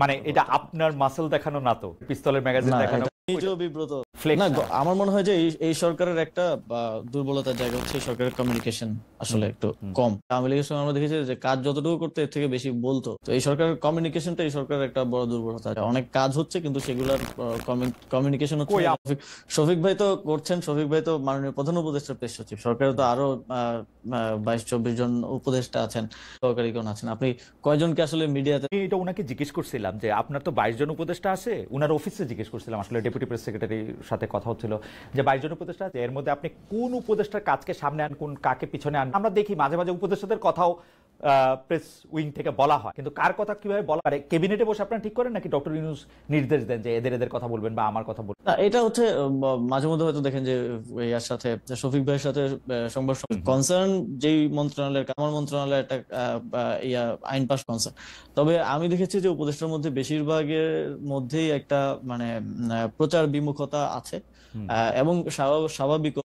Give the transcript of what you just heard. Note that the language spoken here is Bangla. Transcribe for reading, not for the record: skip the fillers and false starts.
মানে এটা আপনার মাসল দেখানো না তো, পিস্তলের ম্যাগাজিন না, দেখানো, নিজেও বিব্রত ফ্লেক্স না। না। আমার মনে হয় যে এই সরকারের একটা দুর্বলতার জায়গা হচ্ছে এই সরকারের কমিউনিকেশন আসলে একটু কম। আওয়ামী লীগের সময় আমরা দেখেছি যে কাজ যতটুকু করতে এর থেকে বেশি বলতো। তো এই সরকারের কমিউনিকেশনটা এই সরকারের একটা বড় দুর্বলতা। অনেক কাজ হচ্ছে কিন্তু সেগুলোর কমিউনিকেশন হচ্ছে কই না। শফিক ভাই তো করছেন, শফিক ভাই তো মাননীয় প্রধান উপদেষ্টার প্রেস সচিব। সরকারে তো আরো 22-24 জন উপদেষ্টা আছেন, সহকারীগণ আছেন। আপনি কয়জনকে আসলে মিডিয়াতে আমি এটা উনাকে জিজ্ঞেস করছিলাম যে আপনার তো 22 জন উপদেষ্টা আছে, উনার অফিসে জিজ্ঞেস করছিলাম, আসলে ডেপুটি প্রেস সেক্রেটারির সাথে কথা হচ্ছিল যে 22 জন উপদেষ্টা আছে, এর মধ্যে আপনি কোন উপদেষ্টার কাজকে সামনে আন, কোন কাকে পিছনে আন। আমরা দেখি মাঝে মাঝে উপদেষ্টাদের কথাও প্রেস উইং থেকে বলা হয়, কিন্তু কার কথা কিভাবে বলা হয় ক্যাবিনেটে বসে আপনারা ঠিক করেন নাকি ডক্টর ইউনূস নির্দেশ দেন যে এদের এদের কথা বলবেন বা আমার কথা বলবেন? না, এটা হচ্ছে মাঝে মধ্যে হয়তো দেখেন যে ইয়ার সাথে, শফিক ভাইয়ের সাথে সংবাদ কনসার্ন যেই মন্ত্রণালয়ের, আমার মন্ত্রণালয় একটা ইয়া আইন পাস কনসার্ন। তবে আমি দেখেছি যে উপদেষ্টার মধ্যে বেশিরভাগের মধ্যেই একটা মানে প্রচার বিমুখতা আছে, এবং স্বাভাবিক